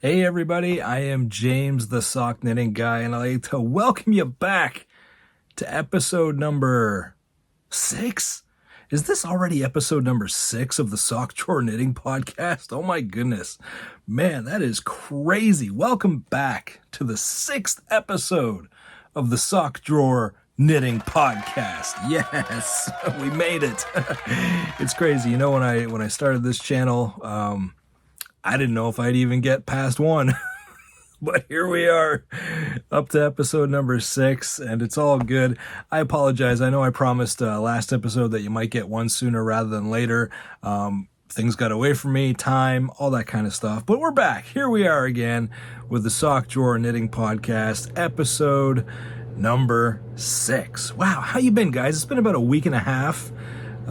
Hey everybody, I am James the Sock Knitting Guy, and I'd like to welcome you back to episode number 6. Is this already episode number 6 of the Sock Drawer Knitting Podcast? Oh my goodness. Man, that is crazy. Welcome back to the 6th episode of the Sock Drawer Knitting Podcast. Yes, we made it. It's crazy. You know, when I started this channel, I didn't know if I'd even get past 1, but here we are, up to episode number 6, and it's all good. I apologize. I know I promised last episode that you might get one sooner rather than later. Things got away from me, time, all that kind of stuff. But we're back. Here we are again with the Sock Drawer Knitting Podcast, episode number 6. Wow, how you been, guys? It's been about a week and a half.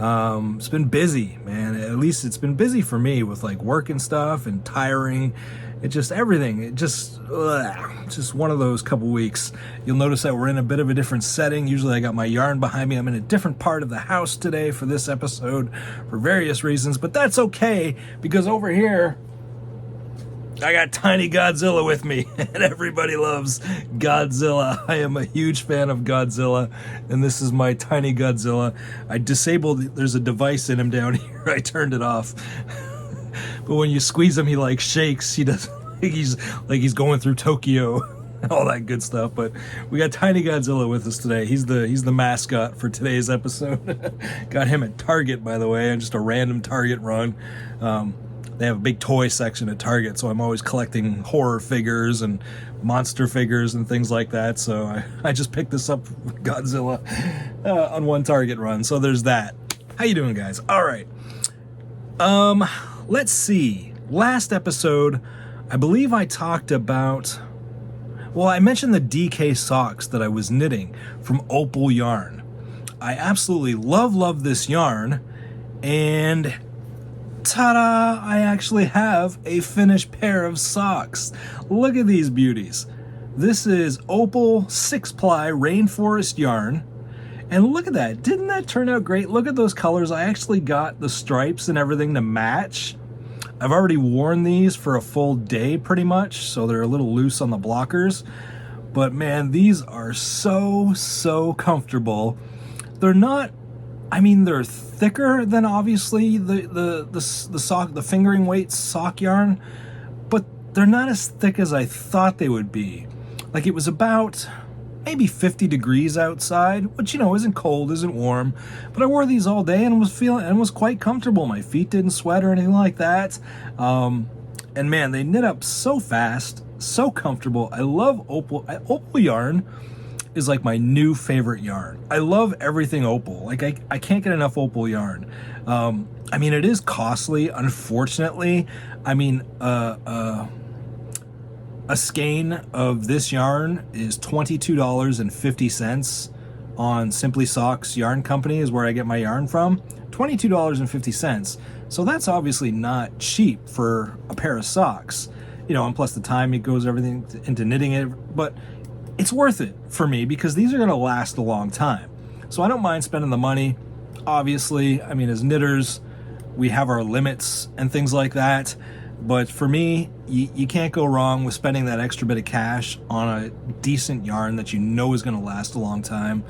It's been busy, man. At least it's been busy for me with like work and stuff and tiring. It just everything. Just one of those couple weeks. You'll notice that we're in a bit of a different setting. Usually I got my yarn behind me. I'm in a different part of the house today for this episode for various reasons, but that's okay because over here I got Tiny Godzilla with me, and everybody loves Godzilla. I am a huge fan of Godzilla, and this is my Tiny Godzilla. I disabled, there's a device in him down here. I turned it off. But when you squeeze him, he like shakes. He does, he's going through Tokyo, all that good stuff. But we got Tiny Godzilla with us today. He's the mascot for today's episode. Got him at Target, by the way, and just a random Target run. They have a big toy section at Target, so I'm always collecting horror figures and monster figures and things like that. So I just picked this up with Godzilla on one Target run. So there's that. How you doing, guys? All right. Let's see. Last episode, I believe I talked about... Well, I mentioned the DK socks that I was knitting from Opal yarn. I absolutely love this yarn, and... ta-da! I actually have a finished pair of socks. Look at these beauties. This is Opal 6-ply Rainforest yarn. And look at that. Didn't that turn out great? Look at those colors. I actually got the stripes and everything to match. I've already worn these for a full day pretty much, so they're a little loose on the blockers. But man, these are so comfortable. They're not... I mean, they're thicker than obviously the sock, the fingering weight sock yarn, but they're not as thick as I thought they would be. Like, it was about maybe 50 degrees outside, which, you know, isn't cold, isn't warm, but I wore these all day and was quite comfortable. My feet didn't sweat or anything like that. And man, they knit up so fast, so comfortable. I love Opal. Opal yarn is like my new favorite yarn. I love everything Opal. Like, I can't get enough Opal yarn. I mean, it is costly, unfortunately. I mean, a skein of this yarn is $22.50 on Simply Socks Yarn Company is where I get my yarn from. $22.50. So that's obviously not cheap for a pair of socks. You know, and plus the time it goes everything into knitting it, but it's worth it for me because these are going to last a long time. So I don't mind spending the money. Obviously, I mean, as knitters, we have our limits and things like that. But for me, you can't go wrong with spending that extra bit of cash on a decent yarn that you know is going to last a long time.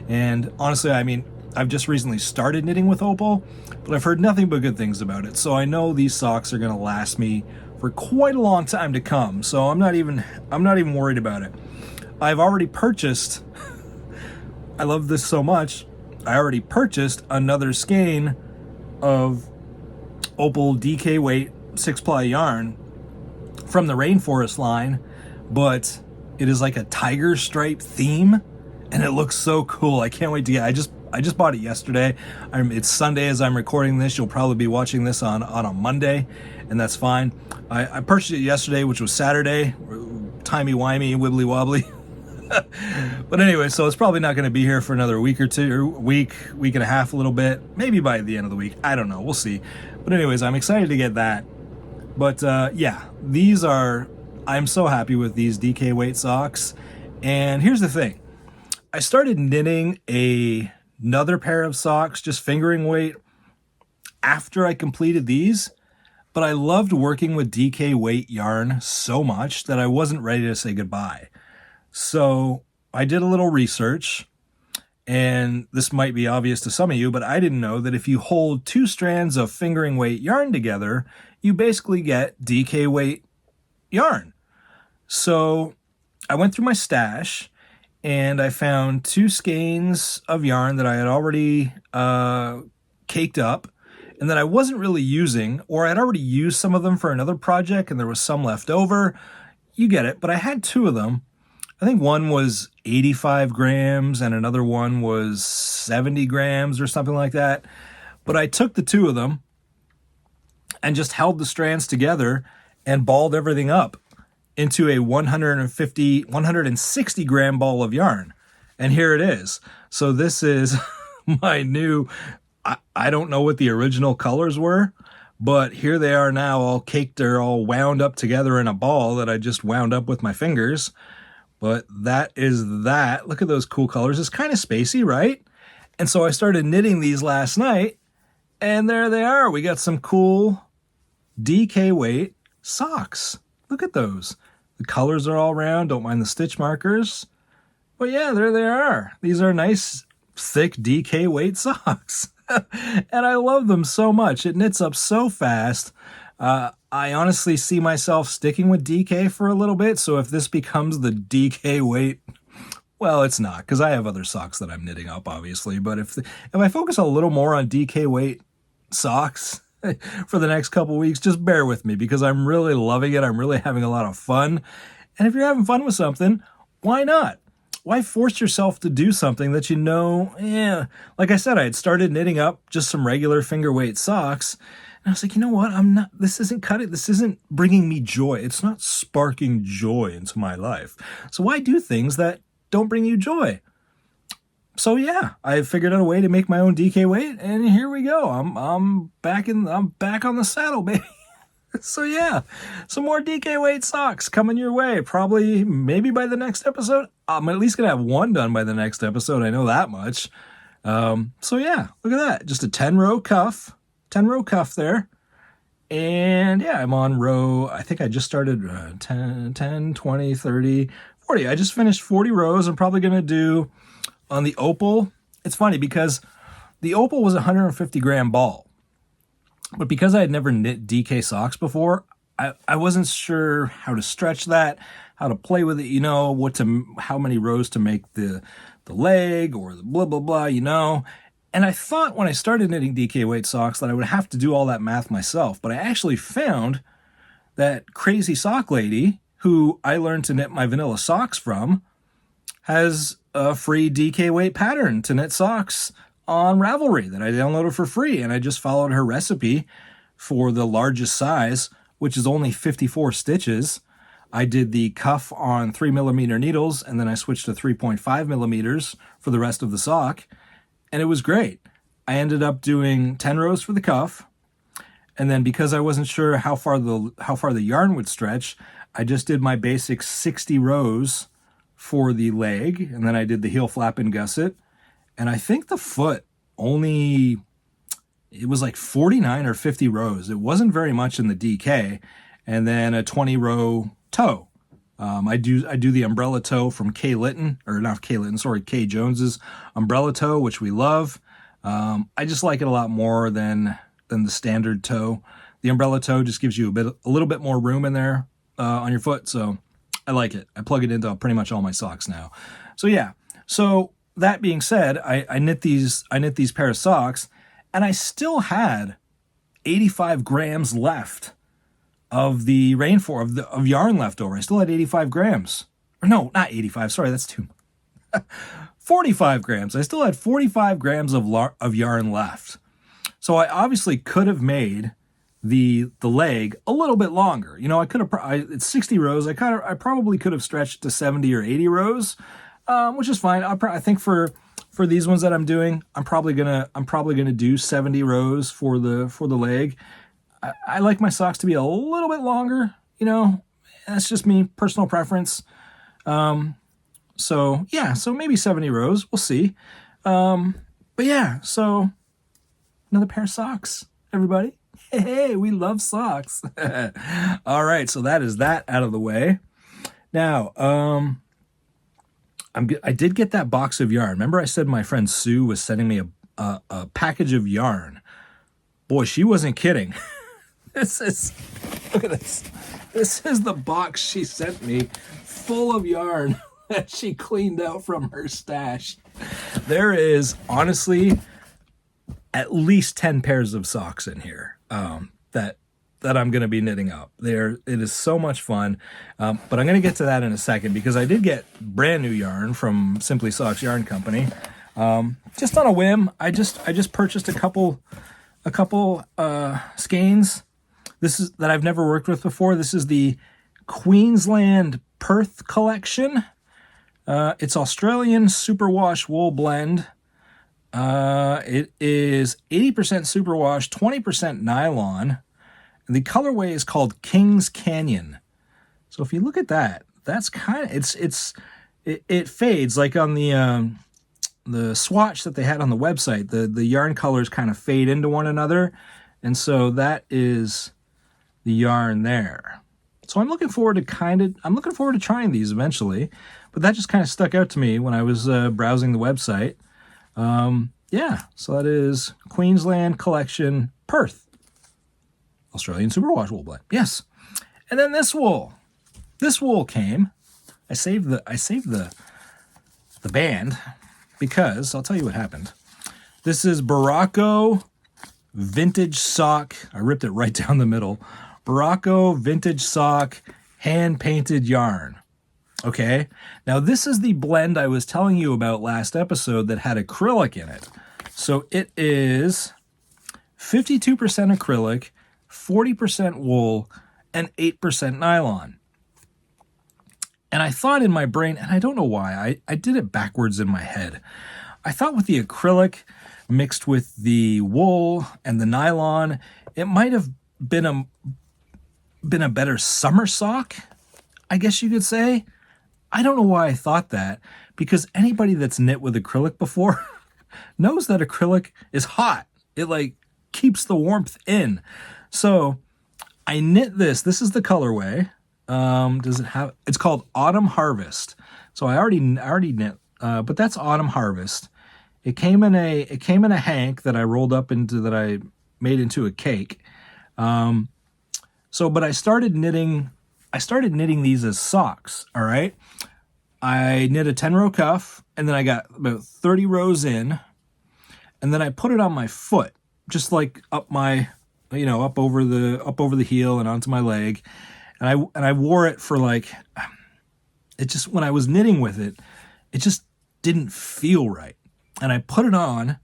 And honestly, I mean, I've just recently started knitting with Opal, but I've heard nothing but good things about it. So I know these socks are going to last me for quite a long time to come. So I'm not even worried about it. I've already purchased, I love this so much, I already purchased another skein of Opal DK weight 6-ply yarn from the Rainforest line, but it is like a tiger stripe theme, and it looks so cool. I can't wait to get it. I just bought it yesterday. It's Sunday as I'm recording this. You'll probably be watching this on a Monday, and that's fine. I purchased it yesterday, which was Saturday. Timey-wimey, wibbly-wobbly. But anyway, so it's probably not going to be here for another week or two, or week and a half, a little bit. Maybe by the end of the week. I don't know. We'll see. But anyways, I'm excited to get that. But yeah, I'm so happy with these DK weight socks. And here's the thing. I started knitting another pair of socks, just fingering weight, after I completed these. but I loved working with DK weight yarn so much that I wasn't ready to say goodbye. So I did a little research, and this might be obvious to some of you, but I didn't know that if you hold 2 strands of fingering weight yarn together, you basically get DK weight yarn. So I went through my stash and I found 2 skeins of yarn that I had already caked up and that I wasn't really using, or I'd already used some of them for another project and there was some left over. You get it, but I had 2 of them. I think one was 85 grams and another one was 70 grams or something like that. But I took the 2 of them and just held the strands together and balled everything up into a 160 gram ball of yarn. And here it is. So this is my new, I don't know what the original colors were, but here they are now all caked. They're all wound up together in a ball that I just wound up with my fingers. But that is that. Look at those cool colors. It's kind of spacey, right? And so I started knitting these last night, and there they are. We got some cool DK weight socks. Look at those. The colors are all round. Don't mind the stitch markers. But yeah, there they are. These are nice, thick DK weight socks. And I love them so much. It knits up so fast. I honestly see myself sticking with DK for a little bit, so if this becomes the DK weight, well, it's not, because I have other socks that I'm knitting up, obviously, but if I focus a little more on DK weight socks for the next couple weeks, just bear with me, because I'm really loving it. I'm really having a lot of fun, and if you're having fun with something, why not? Why force yourself to do something that you know, like I said, I had started knitting up just some regular finger weight socks, and I was like, you know what? This isn't cutting. This isn't bringing me joy. It's not sparking joy into my life. So why do things that don't bring you joy? So yeah, I figured out a way to make my own DK weight, and here we go. I'm back on the saddle, baby. So yeah, some more DK weight socks coming your way. Probably, maybe by the next episode. I'm at least gonna have one done by the next episode. I know that much. So yeah, look at that. Just a 10-row cuff. 10-row cuff there. And yeah, I'm on row, I think I just started 10, 20, 30, 40. I just finished 40 rows. I'm probably going to do on the Opal. It's funny because the Opal was a 150 gram ball. But because I had never knit DK socks before, I wasn't sure how to stretch that, how to play with it, how many rows to make the leg or the blah, blah, blah, And I thought when I started knitting DK weight socks that I would have to do all that math myself, but I actually found that crazy sock lady who I learned to knit my vanilla socks from has a free DK weight pattern to knit socks on Ravelry that I downloaded for free, and I just followed her recipe for the largest size, which is only 54 stitches. I did the cuff on 3mm needles, and then I switched to 3.5mm for the rest of the sock. And it was great. I ended up doing 10 rows for the cuff. And then because I wasn't sure how far the yarn would stretch, I just did my basic 60 rows for the leg. And then I did the heel flap and gusset. And I think the foot it was like 49 or 50 rows. It wasn't very much in the DK. And then a 20-row toe. I do the umbrella toe from Kay Jones's umbrella toe, which we love. I just like it a lot more than the standard toe. The umbrella toe just gives you a little bit more room in there on your foot, so I like it. I plug it into pretty much all my socks now. So yeah. So that being said, I knit these pair of socks, and I still had 85 grams left of the Rainforest, of yarn left over. I still had 85 grams. Or no, not 85. Sorry, that's 45 grams. I still had 45 grams of yarn left. So I obviously could have made the leg a little bit longer. I could have, it's 60 rows. I probably could have stretched to 70 or 80 rows, which is fine. I think for these ones that I'm doing, I'm probably gonna do 70 rows for the leg. I like my socks to be a little bit longer, that's just me, personal preference. So maybe 70 rows, we'll see. But yeah, so another pair of socks, everybody. Hey, we love socks. All right, so that is that out of the way. Now, I did get that box of yarn. Remember I said my friend Sue was sending me a package of yarn. Boy, she wasn't kidding. Look at this. This is the box she sent me, full of yarn that she cleaned out from her stash. There is, honestly, at least 10 pairs of socks in here that I'm going to be knitting up. It is so much fun, but I'm going to get to that in a second because I did get brand new yarn from Simply Socks Yarn Company. Just on a whim, I just purchased a couple skeins. This is that I've never worked with before. This is the Queensland Perth collection. It's Australian superwash wool blend. It is 80% superwash, 20% nylon. And the colorway is called Kings Canyon. So if you look at that, that's kind of it fades like on the swatch that they had on the website. The yarn colors kind of fade into one another, and so that is the yarn there. So I'm looking forward to trying these eventually, but that just kind of stuck out to me when I was browsing the website. Yeah, so that is Queensland Collection Perth, Australian Superwash wool blend. Yes, and then this wool came. I saved the band because I'll tell you what happened. This is Baracco Vintage Sock. I ripped it right down the middle. Baracco Vintage Sock hand painted yarn. Okay, now this is the blend I was telling you about last episode that had acrylic in it. So it is 52% acrylic, 40% wool, and 8% nylon. And I thought in my brain, and I don't know why, I did it backwards in my head. I thought with the acrylic mixed with the wool and the nylon, it might have been a better summer sock, I guess you could say. I don't know why I thought that, because anybody that's knit with acrylic before knows that acrylic is hot. It like keeps the warmth in. So I knit this. This is the colorway. Does it have? It's called Autumn Harvest. So I already knit, but that's Autumn Harvest. It came in a hank that I rolled up that I made into a cake. But I started knitting these as socks. All right. I knit a 10-row cuff, and then I got about 30 rows in, and then I put it on my foot, just like up over the heel and onto my leg, and I wore it for when I was knitting with it, it just didn't feel right, and I put it on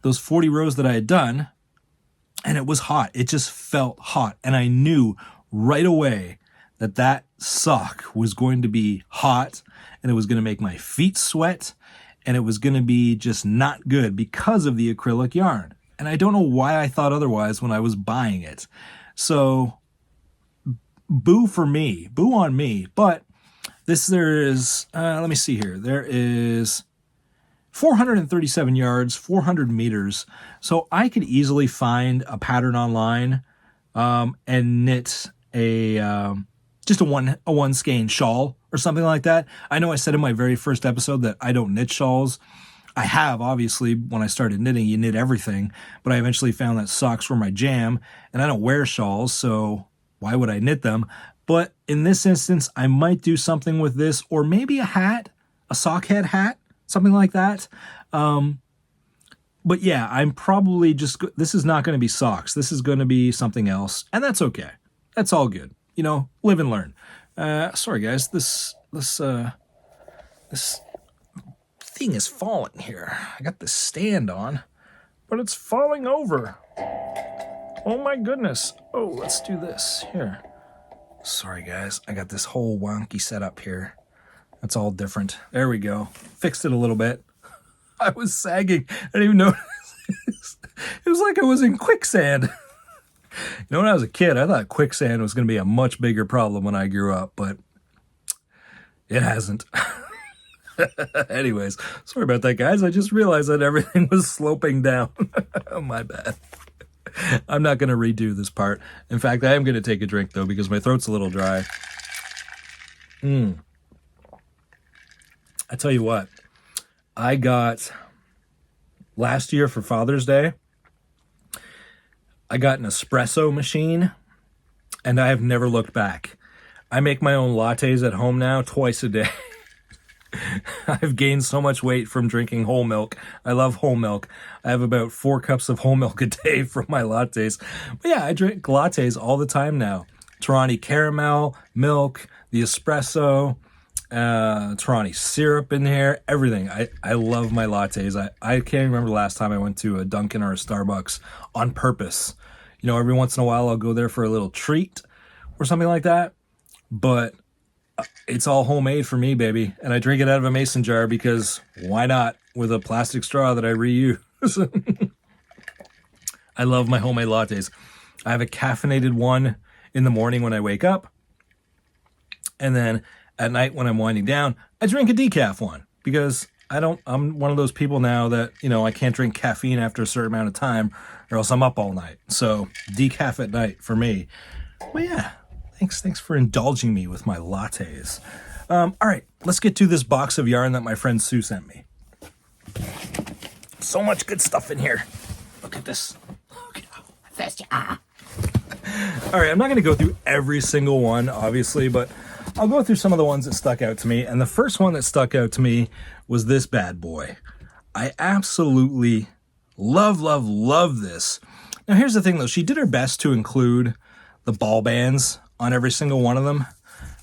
those 40 rows that I had done, and it was hot. It just felt hot, and I knew right away that sock was going to be hot, and it was going to make my feet sweat, and it was going to be just not good because of the acrylic yarn. And I don't know why I thought otherwise when I was buying it. So boo on me. But there is, let me see here. There is 437 yards, 400 meters. So I could easily find a pattern online and knit just a one skein shawl or something like that. I know I said in my very first episode that I don't knit shawls. I have, obviously, when I started knitting, you knit everything, but I eventually found that socks were my jam, and I don't wear shawls, so why would I knit them? But in this instance, I might do something with this, or maybe a hat, a sock head hat, something like that. But yeah, I'm probably this is not going to be socks. This is going to be something else, and that's okay. That's all good. Live and learn. Sorry guys, this thing is falling here. I got this stand on, but it's falling over. Oh my goodness. Oh, let's do this here. Sorry guys, I got this whole wonky setup here. That's all different. There we go. Fixed it a little bit. I was sagging. I didn't even notice. It was like I was in quicksand. When I was a kid, I thought quicksand was going to be a much bigger problem when I grew up, but it hasn't. Anyways, sorry about that, guys. I just realized that everything was sloping down. Oh, my bad. I'm not going to redo this part. In fact, I am going to take a drink, though, because my throat's a little dry. I tell you what, I got, last year for Father's Day, I got an espresso machine, and I have never looked back. I make my own lattes at home now twice a day. I've gained so much weight from drinking whole milk. I love whole milk. I have about 4 cups of whole milk a day from my lattes. But yeah, I drink lattes all the time now. Torani caramel, milk, the espresso, Torani syrup in here, everything. I love my lattes. I can't remember the last time I went to a Dunkin' or a Starbucks on purpose. You know, every once in a while I'll go there for a little treat or something like that. But it's all homemade for me, baby. And I drink it out of a mason jar because why not, with a plastic straw that I reuse. I love my homemade lattes. I have a caffeinated one in the morning when I wake up. And then at night when I'm winding down, I drink a decaf one because I'm one of those people now that, you know, I can't drink caffeine after a certain amount of time or else I'm up all night. So decaf at night for me. But yeah. Thanks for indulging me with my lattes. All right, let's get to this box of yarn that my friend Sue sent me. So much good stuff in here. Look at this. Look at how fast you are. All right, I'm not going to go through every single one, obviously, but I'll go through some of the ones that stuck out to me. And the first one that stuck out to me was this bad boy. I absolutely love this. Now, here's the thing, though. She did her best to include the ball bands on every single one of them.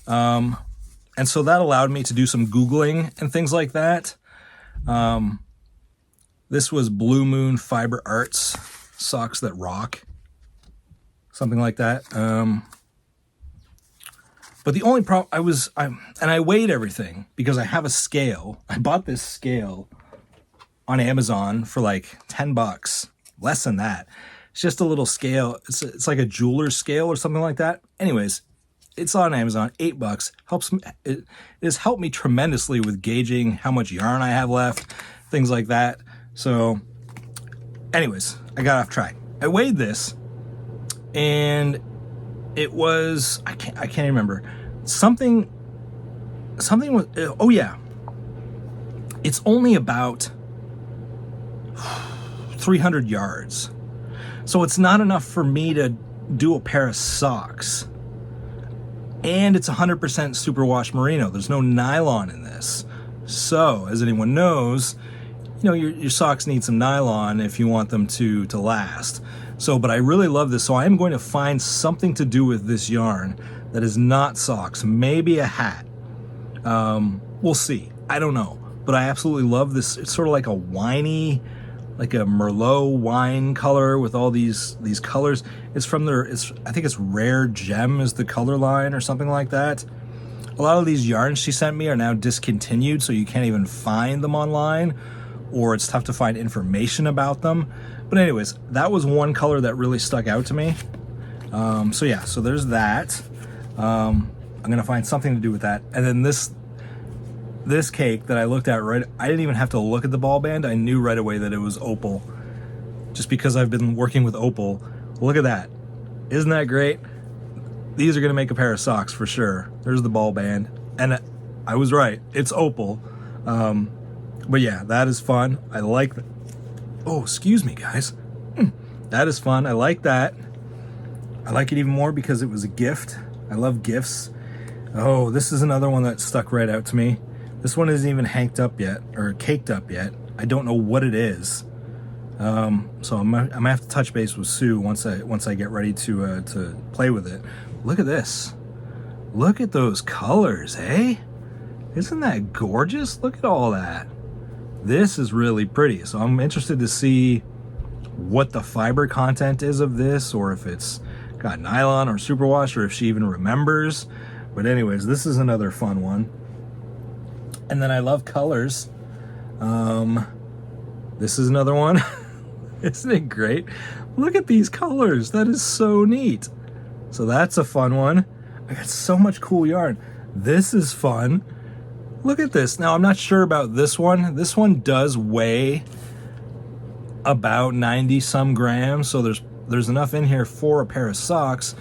And so that allowed me to do some Googling and things like that. This was Blue Moon Fiber Arts socks that rock. Something like that. But the only problem, I weighed everything because I have a scale. I bought this scale on Amazon for like $10, less than that. It's just a little scale. It's like a jeweler's scale or something like that. Anyways, it's on Amazon, $8. It has helped me tremendously with gauging how much yarn I have left, things like that. So, anyways, I got off track. I weighed this, and it was I can't remember something was. Oh yeah, it's only about 300 yards. So it's not enough for me to do a pair of socks. And it's 100% superwash merino. There's no nylon in this. So, as anyone knows, you know, your socks need some nylon if you want them to last. So, but I really love this. So I am going to find something to do with this yarn that is not socks. Maybe a hat. We'll see. I don't know. But I absolutely love this. It's sort of like a winey, like a Merlot wine color with all these colors. It's from I think it's Rare Gem is the color line or something like that. A lot of these yarns she sent me are now discontinued, so you can't even find them online, or it's tough to find information about them. But anyways, that was one color that really stuck out to me. So yeah, so there's that. I'm gonna find something to do with that. And then this cake that I looked at, right, I didn't even have to look at the ball band. I knew right away that it was Opal, just because I've been working with Opal. Look at that. Isn't that great? These are going to make a pair of socks for sure. There's the ball band. And I was right. It's Opal. But yeah, that is fun. I like that. Oh, excuse me, guys. That is fun. I like that. I like it even more because it was a gift. I love gifts. Oh, this is another one that stuck right out to me. This one isn't even hanked up yet, or caked up yet. I don't know what it is. So I'm gonna have to touch base with Sue once I get ready to play with it. Look at this. Look at those colors, eh? Isn't that gorgeous? Look at all that. This is really pretty. So I'm interested to see what the fiber content is of this, or if it's got nylon or superwash, or if she even remembers. But anyways, this is another fun one. And then I love colors. This is another one. Isn't it great? Look at these colors. That is so neat. So that's a fun one. I got so much cool yarn. This is fun. Look at this. Now, I'm not sure about this one. This one does weigh about 90 some grams. So there's There's enough in here for a pair of socks.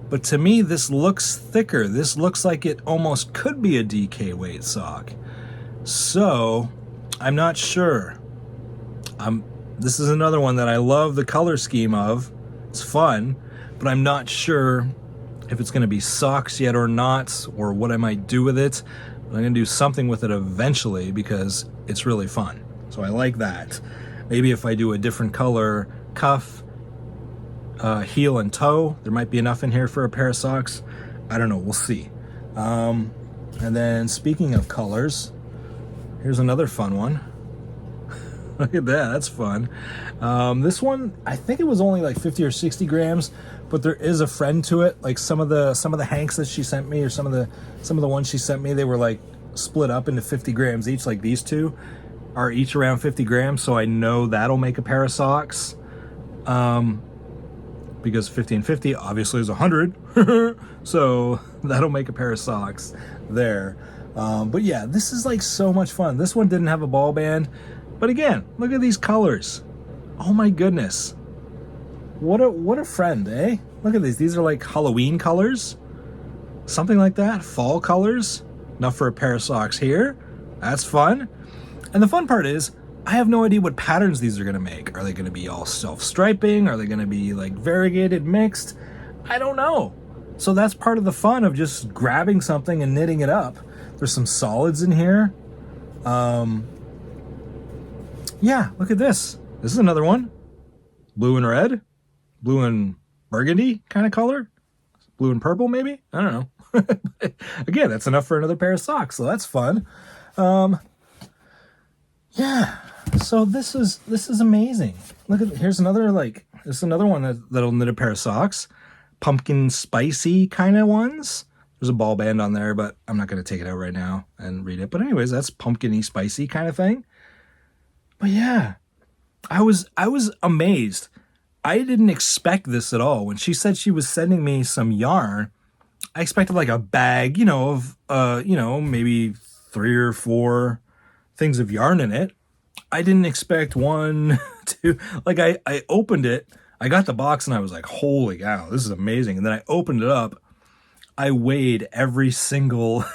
But to me, this looks thicker. This looks like it almost could be a DK weight sock. So, I'm not sure. This is another one that I love the color scheme of. It's fun, but I'm not sure if it's going to be socks yet or not, or what I might do with it. But I'm going to do something with it eventually because it's really fun. So I like that. Maybe if I do a different color cuff, heel and toe, there might be enough in here for a pair of socks. I don't know, we'll see. And then speaking of colors, here's another fun one. Look at that, that's fun. This one, I think it was only like 50 or 60 grams, but there is a friend to it. Like some of the hanks that she sent me, or some of the ones she sent me, they were like split up into 50 grams each. Like these two are each around 50 grams, so I know that'll make a pair of socks. Because 50 and 50 obviously is 100, so that'll make a pair of socks there. But yeah, this is like so much fun. This one didn't have a ball band, but again, look at these colors. Oh my goodness, what a friend, eh? Look at these. These are like Halloween colors, something like that. Fall colors. Enough for a pair of socks here. That's fun. And the fun part is, I have no idea what patterns these are going to make. Are they going to be all self-striping? Are they going to be like variegated, mixed? I don't know. So that's part of the fun of just grabbing something and knitting it up. There's some solids in here. Yeah, look at this. This is another one. Blue and red. Blue and burgundy kind of color. Blue and purple maybe? I don't know. Again, that's enough for another pair of socks, so that's fun. Yeah. So this is amazing. Look at, here's another one that'll knit a pair of socks. Pumpkin spicy kind of ones. There's a ball band on there, but I'm not going to take it out right now and read it. But anyways, that's pumpkin-y spicy kind of thing. But yeah, I was amazed. I didn't expect this at all. When she said she was sending me some yarn, I expected like a bag, of maybe 3 or 4 things of yarn in it. I didn't expect 1, 2, like I opened it, I got the box and I was like, holy cow, this is amazing. And then I opened it up, I weighed every single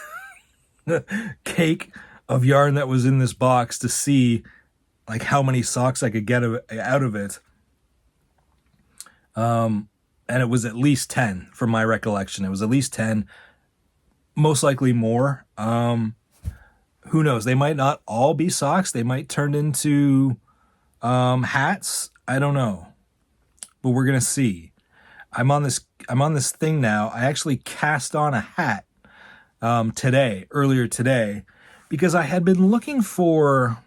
cake of yarn that was in this box to see like how many socks I could get out of it. And it was at least 10 from my recollection. It was at least 10, most likely more. Who knows? They might not all be socks. They might turn into hats. I don't know, but we're gonna see. I'm on this thing now. I actually cast on a hat earlier today, because I had been looking for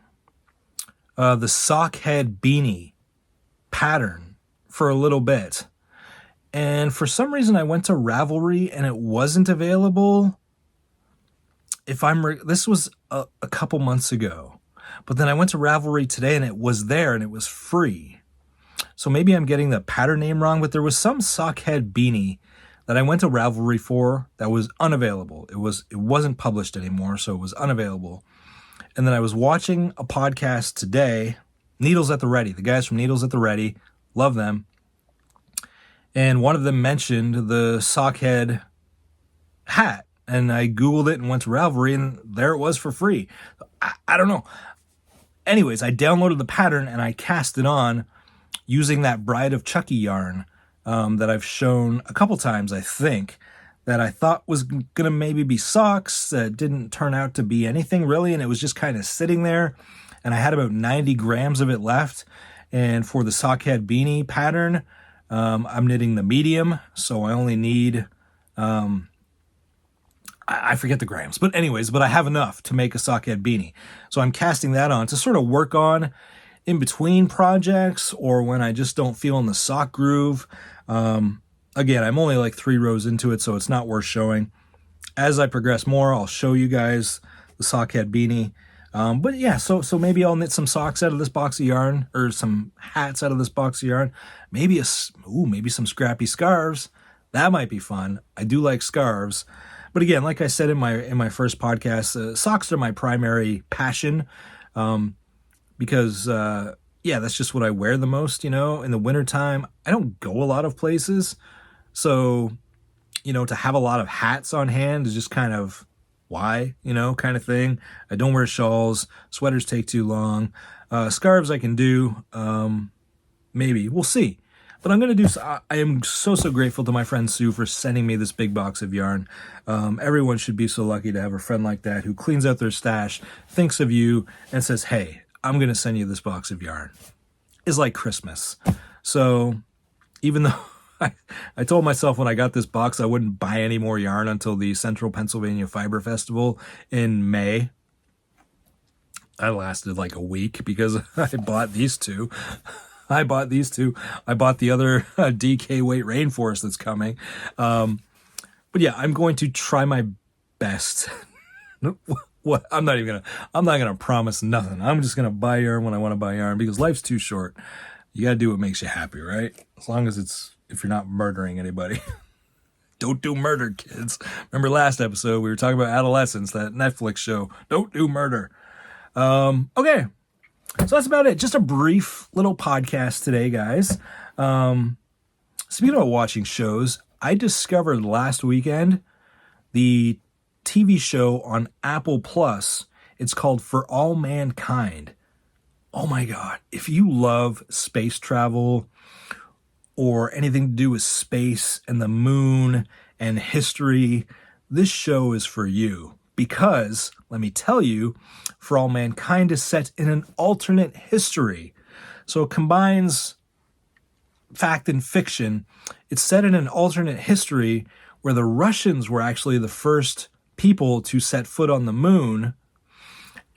the sock head beanie pattern for a little bit, and for some reason I went to Ravelry and it wasn't available. This was a couple months ago, but then I went to Ravelry today and it was there and it was free. So maybe I'm getting the pattern name wrong, but there was some sock head beanie that I went to Ravelry for that was unavailable. It wasn't published anymore, so it was unavailable. And then I was watching a podcast today, Needles at the Ready, the guys from Needles at the Ready, love them. And one of them mentioned the sock head hat. And I Googled it and went to Ravelry, and there it was for free. I don't know. Anyways, I downloaded the pattern and I cast it on using that Bride of Chucky yarn that I've shown a couple times, I think, that I thought was going to maybe be socks. That didn't turn out to be anything really, and it was just kind of sitting there. And I had about 90 grams of it left. And for the sock head beanie pattern, I'm knitting the medium, so I only need... I forget the grams, but anyways, I have enough to make a sock head beanie. So I'm casting that on to sort of work on in between projects, or when I just don't feel in the sock groove. Again, I'm only like 3 rows into it, so it's not worth showing. As I progress more, I'll show you guys the sock head beanie. But yeah, so maybe I'll knit some socks out of this box of yarn, or some hats out of this box of yarn. Maybe maybe some scrappy scarves. That might be fun. I do like scarves. But again, like I said in my first podcast, socks are my primary passion, because yeah, that's just what I wear the most, you know. In the wintertime, I don't go a lot of places. So, you know, to have a lot of hats on hand is just kind of why, you know, kind of thing. I don't wear shawls. Sweaters take too long. Scarves I can do. Maybe. We'll see. But I'm going to do, I am so grateful to my friend Sue for sending me this big box of yarn. Everyone should be so lucky to have a friend like that who cleans out their stash, thinks of you, and says, hey, I'm going to send you this box of yarn. It's like Christmas. So even though I told myself when I got this box I wouldn't buy any more yarn until the Central Pennsylvania Fiber Festival in May. I lasted like a week because I bought these two. I bought these two. I bought the other DK weight Rainforest that's coming. But yeah, I'm going to try my best. What I'm not gonna promise nothing. I'm just gonna buy yarn when I want to buy yarn because life's too short. You gotta do what makes you happy, right? As long as if you're not murdering anybody. Don't do murder, kids. Remember last episode we were talking about Adolescence, that Netflix show. Don't do murder. Okay. So that's about it. Just a brief little podcast today, guys. Speaking of watching shows, I discovered last weekend the TV show on Apple Plus. It's called For All Mankind. Oh my God. If you love space travel or anything to do with space and the moon and history, this show is for you. Because, let me tell you, For All Mankind is set in an alternate history. So it combines fact and fiction. It's set in an alternate history where the Russians were actually the first people to set foot on the moon.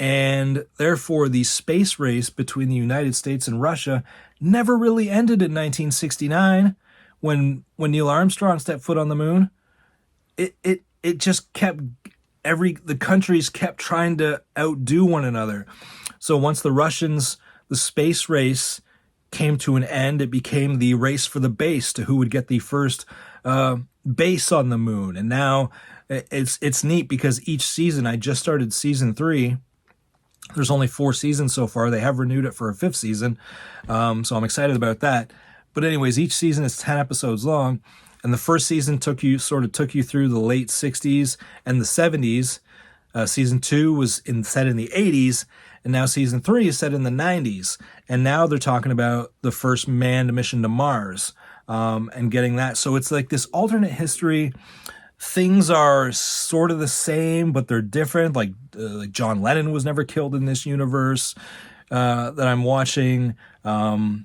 And therefore, the space race between the United States and Russia never really ended in 1969 when Neil Armstrong stepped foot on the moon. It just kept... the countries kept trying to outdo one another. So once the space race came to an end, it became the race for the base to who would get the first base on the moon. And now it's neat because each season, I just started season 3. There's only 4 seasons so far. They have renewed it for a 5th season. So I'm excited about that. But anyways, each season is 10 episodes long. And the first season took you through the late 60s and the 70s. Season 2 was set in the 80s, and now season 3 is set in the 90s. And now they're talking about the first manned mission to Mars and getting that. So it's like this alternate history. Things are sort of the same, but they're different. Like John Lennon was never killed in this universe that I'm watching, and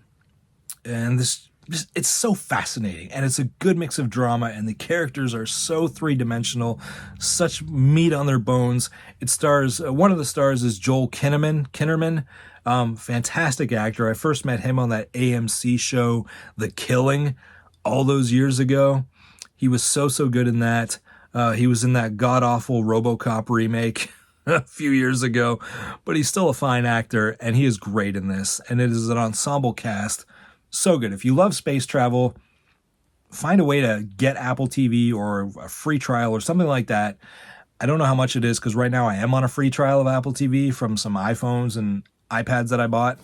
it's so fascinating, and it's a good mix of drama, and the characters are so three-dimensional, such meat on their bones. It stars, one of the stars is Joel Kinnaman, fantastic actor. I first met him on that AMC show, The Killing, all those years ago. He was so good in that. He was in that god-awful RoboCop remake a few years ago, but he's still a fine actor, and he is great in this, and it is an ensemble cast. So good. If you love space travel, find a way to get Apple TV or a free trial or something like that. I don't know how much it is because right now I am on a free trial of Apple TV from some iPhones and iPads that I bought.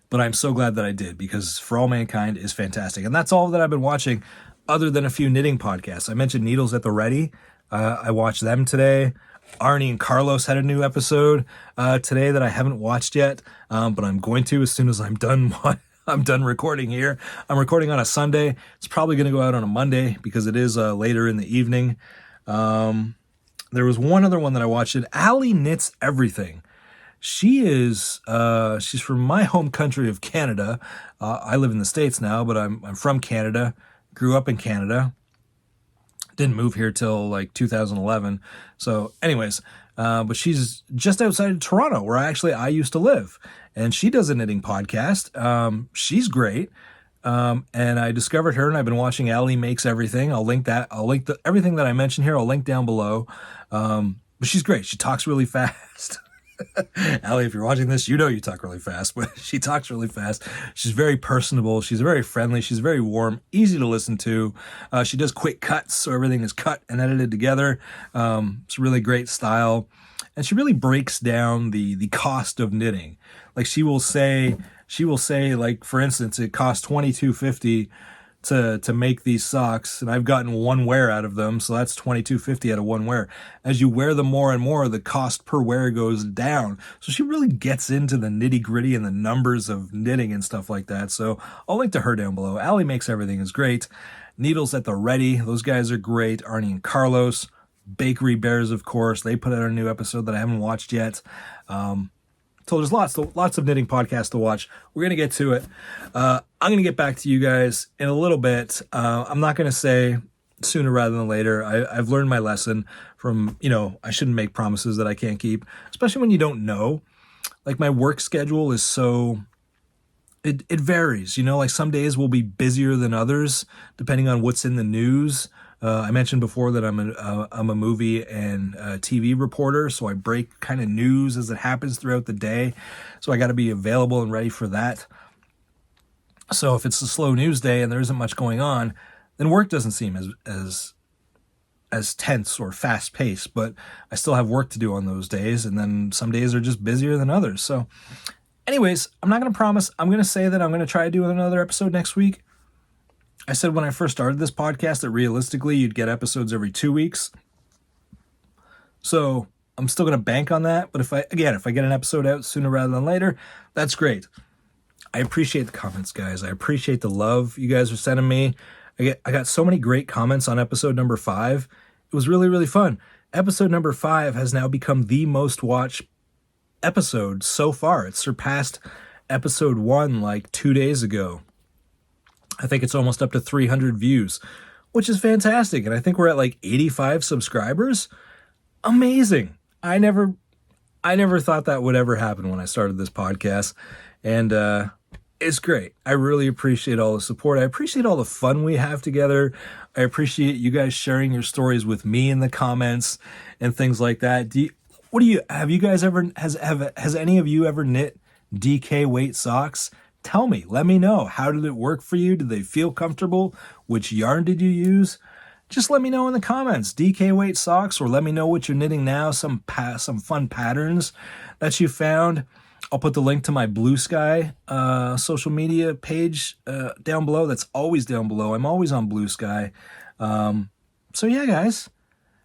But I'm so glad that I did because For All Mankind is fantastic. And that's all that I've been watching other than a few knitting podcasts. I mentioned Needles at the Ready. I watched them today. Arnie and Carlos had a new episode today that I haven't watched yet, but I'm going to as soon as I'm done. I'm done recording here. I'm recording on a Sunday. It's probably going to go out on a Monday because it is later in the evening. There was one other one that I watched. Allie Knits Everything. She's from my home country of Canada. I live in the States now, but I'm from Canada. Grew up in Canada. Didn't move here till like 2011. So anyways, but she's just outside of Toronto where I used to live, and she does a knitting podcast. She's great. And I discovered her, and I've been watching Allie Makes Everything. I'll link everything that I mentioned here. I'll link down below. But she's great. She talks really fast. Allie, if you're watching this, you know you talk really fast, but she talks really fast. She's very personable. She's very friendly. She's very warm, easy to listen to. She does quick cuts, so everything is cut and edited together. It's a really great style. and she really breaks down the cost of knitting. Like she will say like, for instance, it costs $22.50 to make these socks, and I've gotten one wear out of them, so that's $22.50 out of one wear. As you wear them more and more, the cost per wear goes down. So she really gets into the nitty gritty and the numbers of knitting and stuff like that. So I'll link to her down below. Allie Makes Everything is great. Needles at the Ready, those guys are great. Arnie and Carlos. Bakery Bears, of course, they put out a new episode that I haven't watched yet. So there's lots of knitting podcasts to watch. We're going to get to it. I'm going to get back to you guys in a little bit. I'm not going to say sooner rather than later. I've learned my lesson from, I shouldn't make promises that I can't keep, especially when you don't know. Like my work schedule is so, it varies, like some days will be busier than others depending on what's in the news. I mentioned before that I'm a movie and TV reporter, so I break kind of news as it happens throughout the day. So I got to be available and ready for that. So if it's a slow news day and there isn't much going on, then work doesn't seem as tense or fast paced. But I still have work to do on those days, and then some days are just busier than others. So, anyways, I'm not going to promise. I'm going to say that I'm going to try to do another episode next week. I said when I first started this podcast that realistically you'd get episodes every 2 weeks. So I'm still going to bank on that. But if I get an episode out sooner rather than later, that's great. I appreciate the comments, guys. I appreciate the love you guys are sending me. I got so many great comments on episode number 5. It was really, really fun. Episode number 5 has now become the most watched episode so far. It surpassed episode 1 like 2 days ago. I think it's almost up to 300 views, which is fantastic. And I think we're at like 85 subscribers. Amazing. I never thought that would ever happen when I started this podcast. And it's great. I really appreciate all the support. I appreciate all the fun we have together. I appreciate you guys sharing your stories with me in the comments and things like that. Has any of you ever knit DK weight socks? Tell me, let me know. How did it work for you? Did they feel comfortable? Which yarn did you use? Just let me know in the comments. DK weight socks, or let me know what you're knitting now. Some fun patterns that you found. I'll put the link to my Blue Sky social media page down below. That's always down below. I'm always on Blue Sky. So yeah, guys,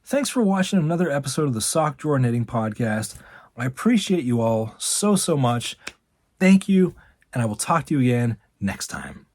thanks for watching another episode of the Sock Drawer Knitting Podcast. I appreciate you all so much. Thank you. And I will talk to you again next time.